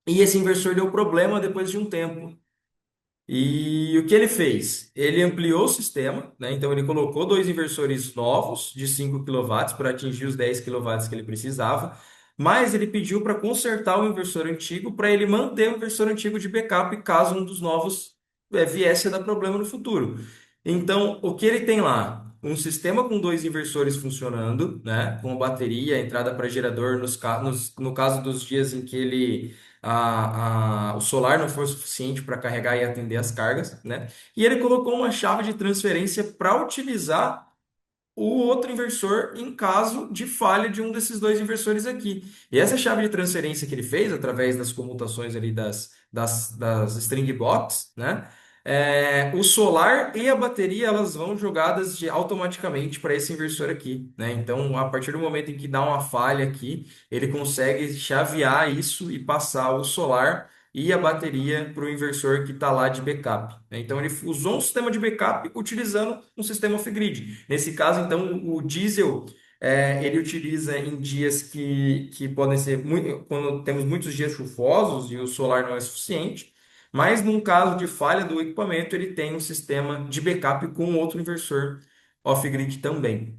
E esse inversor deu problema depois de um tempo. E o que ele fez? Ele ampliou o sistema, né? Então ele colocou dois inversores novos de 5 quilowatts para atingir os 10 quilowatts que ele precisava, mas ele pediu para consertar o inversor antigo para ele manter o inversor antigo de backup caso um dos novos viesse a dar problema no futuro. Então, o que ele tem lá? Um sistema com dois inversores funcionando, né? Com bateria, entrada para gerador no caso dos dias em que o solar não for suficiente para carregar e atender as cargas, né? E ele colocou uma chave de transferência para utilizar o outro inversor em caso de falha de um desses dois inversores aqui. E essa chave de transferência que ele fez, através das comutações ali das string blocks, né? O solar e a bateria elas vão jogadas automaticamente para esse inversor aqui, né? Então, a partir do momento em que dá uma falha aqui, ele consegue chavear isso e passar o solar e a bateria para o inversor que está lá de backup, né? Então, ele usou um sistema de backup utilizando um sistema off-grid. Nesse caso, então, o diesel ele utiliza em dias que podem ser muito, quando temos muitos dias chuvosos e o solar não é suficiente. Mas num caso de falha do equipamento, ele tem um sistema de backup com outro inversor off-grid também.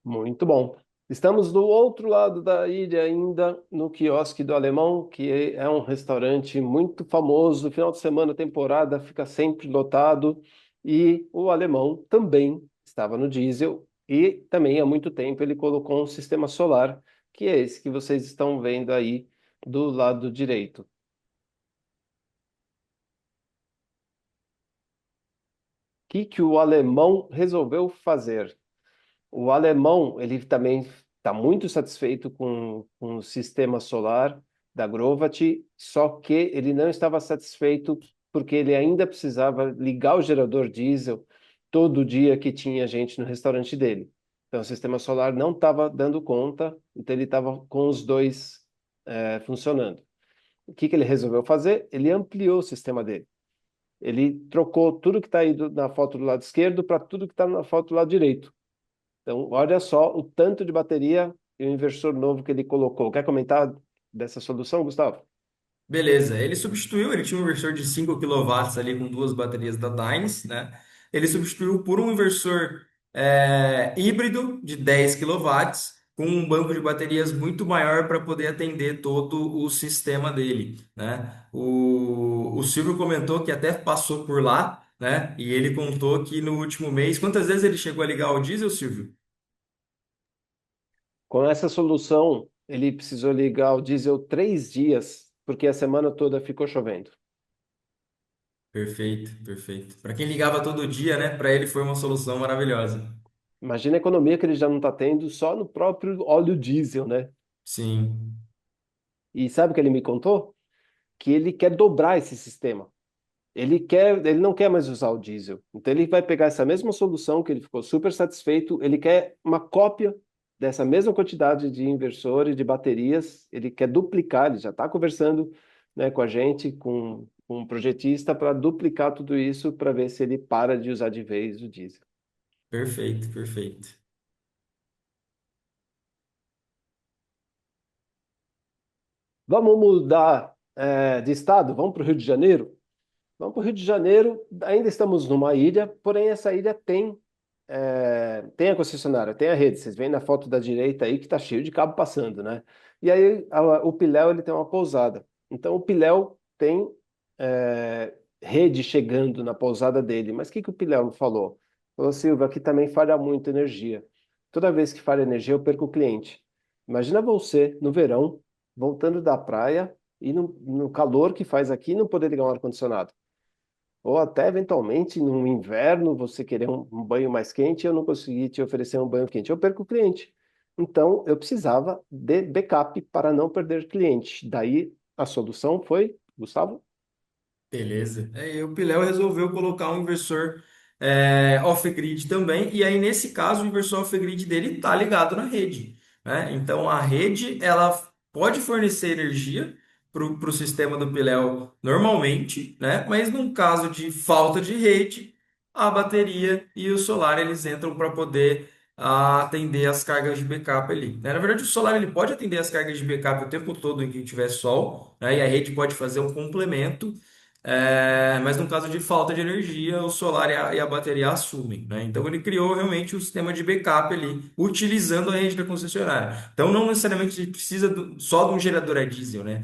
Muito bom. Estamos do outro lado da ilha, ainda no quiosque do Alemão, que é um restaurante muito famoso. No final de semana, temporada, fica sempre lotado. E o Alemão também estava no diesel e também há muito tempo ele colocou um sistema solar, que é esse que vocês estão vendo aí do lado direito. O que que o Alemão resolveu fazer? O alemão, ele também está muito satisfeito com o sistema solar da Grovat, só que ele não estava satisfeito porque ele ainda precisava ligar o gerador diesel todo dia que tinha gente no restaurante dele. Então, o sistema solar não estava dando conta, então ele estava com os dois funcionando. O que que ele resolveu fazer? Ele ampliou o sistema dele. Ele trocou tudo que está aí na foto do lado esquerdo para tudo que está na foto do lado direito. Então, olha só o tanto de bateria e o inversor novo que ele colocou. Quer comentar dessa solução, Gustavo? Beleza, ele substituiu, ele tinha um inversor de 5 quilowatts ali com duas baterias da Dynes, né? Ele substituiu por um inversor híbrido de 10 quilowatts com um banco de baterias muito maior para poder atender todo o sistema dele, né? O Silvio comentou que até passou por lá, né? E ele contou que no último mês, quantas vezes ele chegou a ligar o diesel, Silvio? Com essa solução, ele precisou ligar o diesel 3 dias, porque a semana toda ficou chovendo. Perfeito, perfeito. Para quem ligava todo dia, né? Para ele foi uma solução maravilhosa. Imagina a economia que ele já não está tendo só no próprio óleo diesel, né? Sim. E sabe o que ele me contou? Que ele quer dobrar esse sistema. Ele não quer mais usar o diesel. Então ele vai pegar essa mesma solução que ele ficou super satisfeito, ele quer uma cópia dessa mesma quantidade de inversores, de baterias, ele quer duplicar, ele já está conversando, né, com a gente, com um projetista para duplicar tudo isso para ver se ele para de usar de vez o diesel. Perfeito, perfeito. Vamos mudar de estado? Vamos para o Rio de Janeiro? Vamos para o Rio de Janeiro, ainda estamos numa ilha, porém essa ilha tem a concessionária, tem a rede. Vocês veem na foto da direita aí que está cheio de cabo passando, né? E aí o Piléu ele tem uma pousada. Então o Piléu tem rede chegando na pousada dele. Mas o que que o Piléu me falou? Falou, Silvio, aqui também falha muito energia. Toda vez que falha energia, eu perco o cliente. Imagina você, no verão, voltando da praia e no calor que faz aqui, não poder ligar um ar-condicionado. Ou até, eventualmente, no inverno, você querer um banho mais quente e eu não conseguir te oferecer um banho quente. Eu perco o cliente. Então, eu precisava de backup para não perder cliente. Daí, a solução foi, Gustavo? Beleza. E o Piléu resolveu colocar um inversor off-grid também, e aí nesse caso o inversor off-grid dele está ligado na rede, né? Então a rede ela pode fornecer energia para o sistema do Piléu normalmente, né? Mas num caso de falta de rede, a bateria e o solar eles entram para poder atender as cargas de backup ali, né? Na verdade, o solar ele pode atender as cargas de backup o tempo todo em que tiver sol, né? E a rede pode fazer um complemento. Mas no caso de falta de energia, o solar e a bateria assumem, né? Então ele criou realmente um sistema de backup ali, utilizando a rede da concessionária. Então não necessariamente a gente precisa só de um gerador a diesel, né?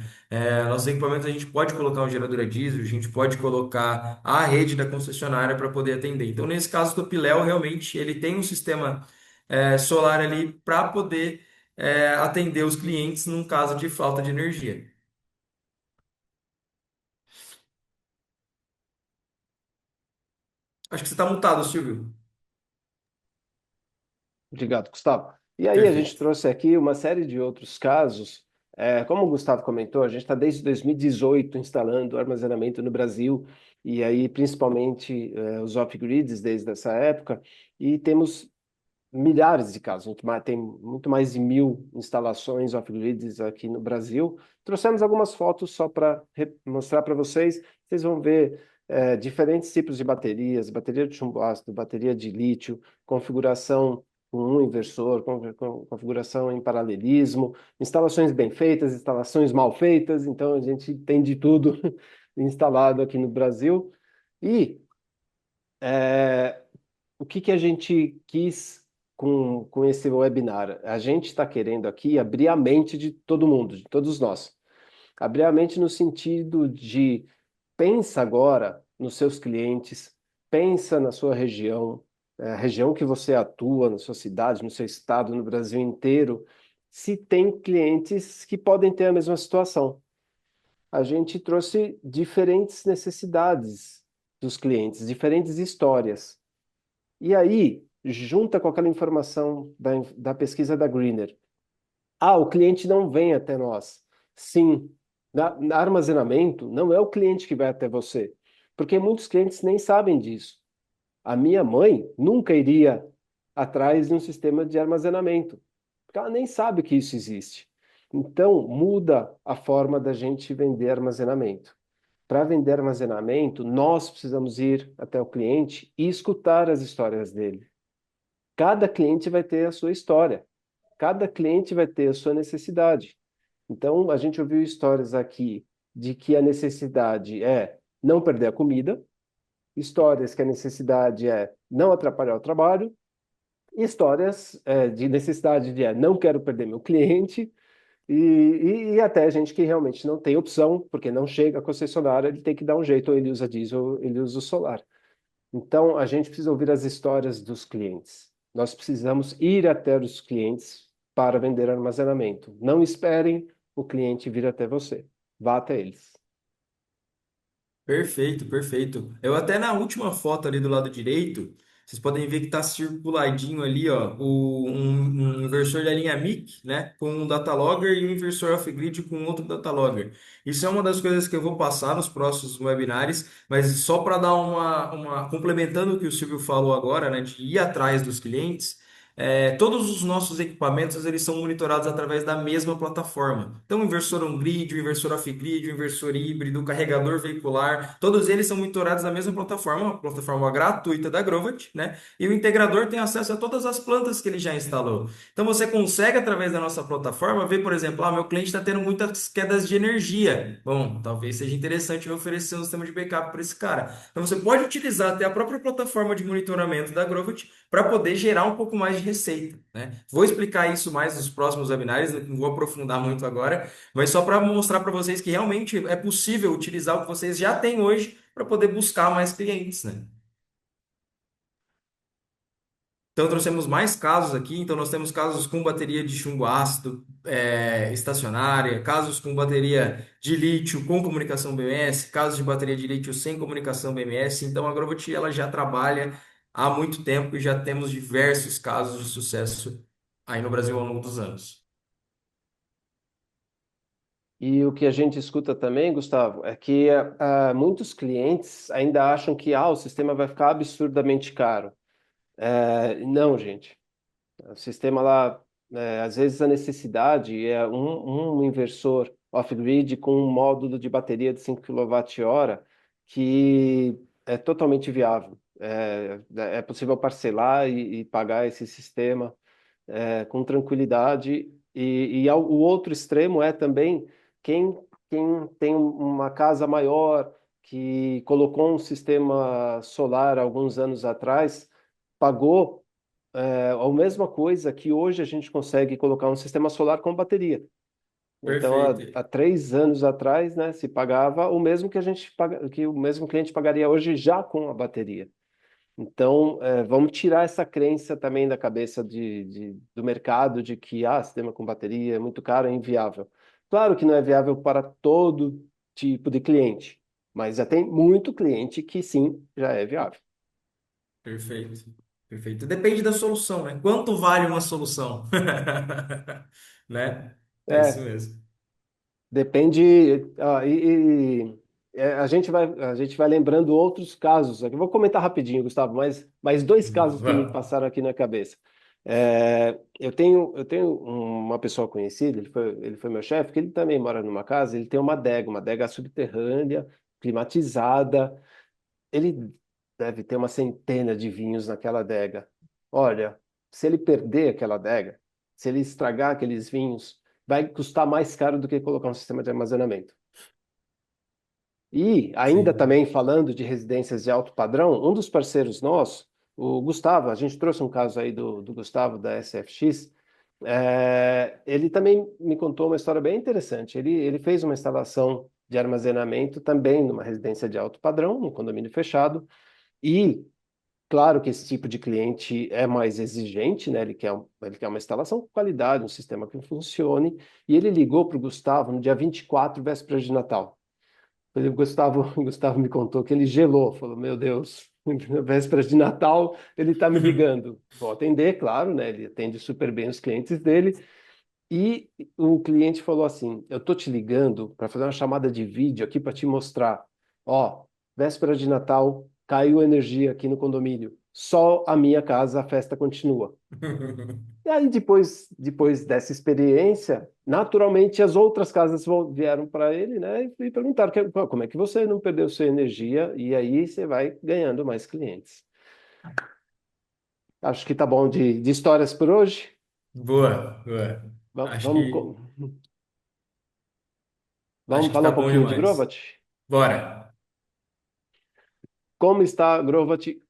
Nossos equipamentos a gente pode colocar um gerador a diesel, a gente pode colocar a rede da concessionária para poder atender. Então nesse caso do Piléu, realmente ele tem um sistema solar ali para poder atender os clientes num caso de falta de energia. Acho que você está mutado, Silvio. Obrigado, Gustavo. E aí, a gente Perfeito. trouxe aqui uma série de outros casos. Como o Gustavo comentou, a gente está desde 2018 instalando armazenamento no Brasil, e aí, principalmente, os off-grids desde essa época, e temos milhares de casos, a gente tem muito mais de 1.000 instalações off-grids aqui no Brasil. Trouxemos algumas fotos só para mostrar para vocês. Vocês vão ver diferentes tipos de baterias, bateria de chumbo ácido, bateria de lítio, configuração com um inversor, configuração em paralelismo, instalações bem feitas, instalações mal feitas. Então a gente tem de tudo instalado aqui no Brasil. E é, o que que a gente quis com esse webinar? A gente está querendo aqui abrir a mente de todo mundo, de todos nós. Abrir a mente no sentido de pensa agora nos seus clientes, pensa na sua região, a região que você atua, na sua cidade, no seu estado, no Brasil inteiro, se tem clientes que podem ter a mesma situação. A gente trouxe diferentes necessidades dos clientes, diferentes histórias. E aí, junta com aquela informação da pesquisa da Greener. Ah, o cliente não vem até nós. Sim, Na armazenamento, não é o cliente que vai até você, porque muitos clientes nem sabem disso. A minha mãe nunca iria atrás de um sistema de armazenamento, porque ela nem sabe que isso existe. Então, muda a forma da gente vender armazenamento. Para vender armazenamento, nós precisamos ir até o cliente e escutar as histórias dele. Cada cliente vai ter a sua história, cada cliente vai ter a sua necessidade. Então, a gente ouviu histórias aqui de que a necessidade é não perder a comida, histórias que a necessidade é não atrapalhar o trabalho, e histórias de necessidade de não quero perder meu cliente, e até gente que realmente não tem opção, porque não chega à concessionária, ele tem que dar um jeito, ou ele usa diesel, ou ele usa o solar. Então, a gente precisa ouvir as histórias dos clientes. Nós precisamos ir até os clientes para vender armazenamento. Não esperem o cliente vir até você. Vá até eles. Perfeito, perfeito. Eu até na última foto ali do lado direito, vocês podem ver que está circuladinho ali, ó, um inversor da linha MIC, né, com um datalogger e um inversor off-grid com outro datalogger. Isso é uma das coisas que eu vou passar nos próximos webinars, mas só para dar complementando o que o Silvio falou agora, né, de ir atrás dos clientes. Todos os nossos equipamentos eles são monitorados através da mesma plataforma. Então, o inversor on-grid, o inversor off-grid, o inversor híbrido, o carregador veicular, todos eles são monitorados na mesma plataforma, uma plataforma gratuita da Grovat, né? E o integrador tem acesso a todas as plantas que ele já instalou. Então, você consegue, através da nossa plataforma, ver, por exemplo, meu cliente está tendo muitas quedas de energia. Bom, talvez seja interessante eu oferecer um sistema de backup para esse cara. Então, você pode utilizar até a própria plataforma de monitoramento da Grovat para poder gerar um pouco mais de receita, né? Vou explicar isso mais nos próximos webinars, não vou aprofundar muito agora, mas só para mostrar para vocês que realmente é possível utilizar o que vocês já têm hoje para poder buscar mais clientes, né? Então, trouxemos mais casos aqui. Então, nós temos casos com bateria de chumbo ácido estacionária, casos com bateria de lítio com comunicação BMS, casos de bateria de lítio sem comunicação BMS. Então, a Grovot ela já trabalha há muito tempo e já temos diversos casos de sucesso aí no Brasil ao longo dos anos. E o que a gente escuta também, Gustavo, é que muitos clientes ainda acham que o sistema vai ficar absurdamente caro. Não, gente. O sistema lá, às vezes a necessidade é um inversor off-grid com um módulo de bateria de 5 kWh que é totalmente viável. É possível parcelar e pagar esse sistema com tranquilidade. O outro extremo é também quem, quem tem uma casa maior, que colocou um sistema solar alguns anos atrás, pagou a mesma coisa que hoje a gente consegue colocar um sistema solar com bateria. Então, Perfeito. há 3 anos atrás, né, se pagava o mesmo que a gente paga, que o mesmo cliente pagaria hoje já com a bateria. Então, vamos tirar essa crença também da cabeça do mercado de que sistema com bateria é muito caro, é inviável. Claro que não é viável para todo tipo de cliente, mas já tem muito cliente que sim, já é viável. Perfeito. Perfeito. Depende da solução, né? Quanto vale uma solução? Né? É isso É, mesmo. depende. A gente vai lembrando outros casos. Eu vou comentar rapidinho, Gustavo, mas dois casos que me Vamos. passaram aqui na cabeça. Eu tenho uma pessoa conhecida, ele foi meu chefe, que ele também mora numa casa, ele tem uma adega subterrânea, climatizada. Ele deve ter uma centena de vinhos naquela adega. Olha, se ele perder aquela adega, se ele estragar aqueles vinhos, vai custar mais caro do que colocar um sistema de armazenamento. E ainda Sim. também falando de residências de alto padrão, um dos parceiros nossos, o Gustavo, a gente trouxe um caso aí do Gustavo da SFX, ele também me contou uma história bem interessante. Ele fez uma instalação de armazenamento também numa residência de alto padrão, num condomínio fechado, e claro que esse tipo de cliente é mais exigente, né? Ele quer uma instalação com qualidade, um sistema que funcione, e ele ligou para o Gustavo no dia 24, véspera de Natal. O Gustavo me contou que ele gelou, falou: Meu Deus, na véspera de Natal ele está me ligando. Vou atender, claro, né? Ele atende super bem os clientes dele. E o cliente falou assim: eu tô te ligando para fazer uma chamada de vídeo aqui para te mostrar. Ó, véspera de Natal, caiu energia aqui no condomínio. Só a minha casa, a festa continua. E aí, depois dessa experiência, naturalmente as outras casas vieram para ele, né, e perguntaram: "Pô, como é que você não perdeu sua energia?" E aí você vai ganhando mais clientes. Acho que tá bom de histórias por hoje. Boa, boa. Va- Acho Vamos, que co- acho vamos que falar tá um bom pouquinho de demais. Grovat? Bora. Como está a Grovat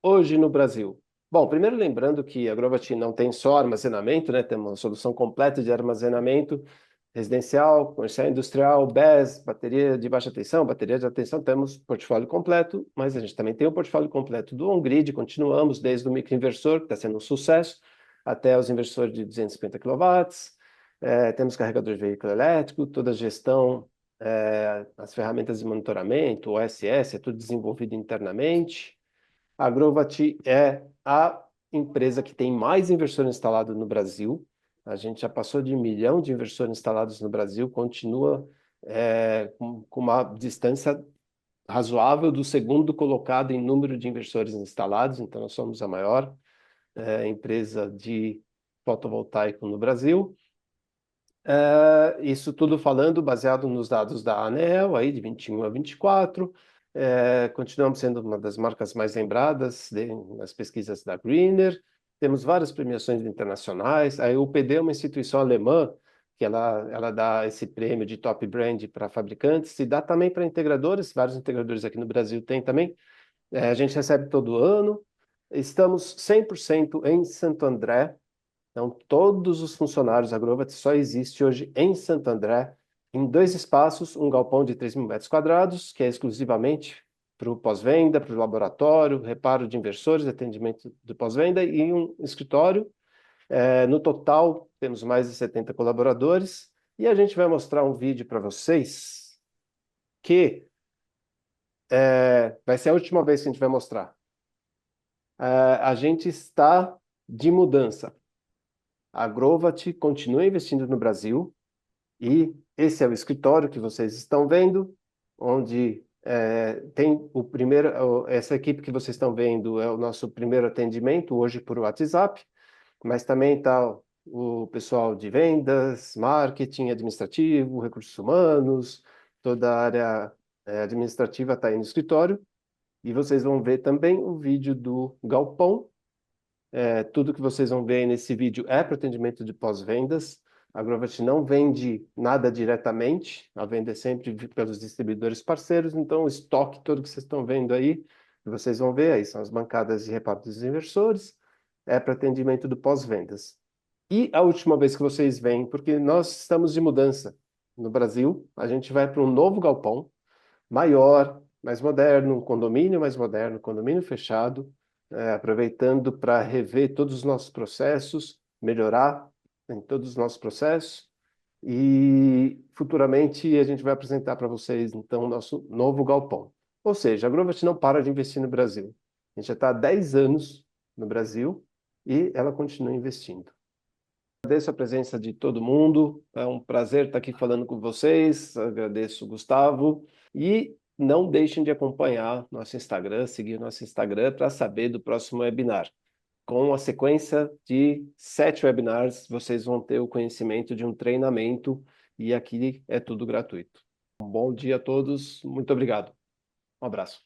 hoje no Brasil? Bom, primeiro lembrando que a Grovat não tem só armazenamento, né? Tem uma solução completa de armazenamento residencial, comercial, industrial, BESS, bateria de baixa tensão, bateria de alta tensão, temos portfólio completo, mas a gente também tem o portfólio completo do on-grid, continuamos desde o microinversor, que está sendo um sucesso, até os inversores de 250 kW, temos carregador de veículo elétrico, toda a gestão, as ferramentas de monitoramento, o OSS, é tudo desenvolvido internamente. A Grovat é a empresa que tem mais inversor instalado no Brasil. A gente já passou de 1 milhão de inversores instalados no Brasil, continua com uma distância razoável do segundo colocado em número de inversores instalados. Então, nós somos a maior empresa de fotovoltaico no Brasil. Isso tudo falando baseado nos dados da ANEEL, aí de 21 a 24. Continuamos sendo uma das marcas mais lembradas nas pesquisas da Greener. Temos várias premiações internacionais. A UPD é uma instituição alemã que ela dá esse prêmio de top brand para fabricantes e dá também para integradores. Vários integradores aqui no Brasil têm também. A gente recebe todo ano. Estamos 100% em Santo André. Então, todos os funcionários da Grovat só existe hoje em Santo André, em 2 espaços, um galpão de 3.000 metros quadrados, que é exclusivamente para o pós-venda, para o laboratório, reparo de inversores, atendimento do pós-venda, e um escritório. No total, temos mais de 70 colaboradores, e a gente vai mostrar um vídeo para vocês que vai ser a última vez que a gente vai mostrar. A gente está de mudança. A Grovat continua investindo no Brasil. E esse é o escritório que vocês estão vendo, onde tem essa equipe que vocês estão vendo é o nosso primeiro atendimento, hoje por WhatsApp, mas também está o pessoal de vendas, marketing, administrativo, recursos humanos, toda a área administrativa está aí no escritório. E vocês vão ver também o vídeo do galpão. Tudo que vocês vão ver aí nesse vídeo é para atendimento de pós-vendas. A Grovat não vende nada diretamente, a venda é sempre pelos distribuidores parceiros, então o estoque todo que vocês estão vendo aí, que vocês vão ver aí, são as bancadas de reparo dos inversores, é para atendimento do pós-vendas. E a última vez que vocês vêm, porque nós estamos de mudança no Brasil, a gente vai para um novo galpão, maior, mais moderno, um condomínio mais moderno, condomínio fechado, aproveitando para rever todos os nossos processos, melhorar em todos os nossos processos. E futuramente a gente vai apresentar para vocês, então, o nosso novo galpão. Ou seja, a Grovat não para de investir no Brasil. A gente já está há 10 anos no Brasil e ela continua investindo. Agradeço a presença de todo mundo. É um prazer estar aqui falando com vocês. Agradeço, Gustavo. E não deixem de acompanhar nosso Instagram, seguir nosso Instagram para saber do próximo webinar. Com a sequência de 7 webinars, vocês vão ter o conhecimento de um treinamento e aqui é tudo gratuito. Um bom dia a todos. Muito obrigado. Um abraço.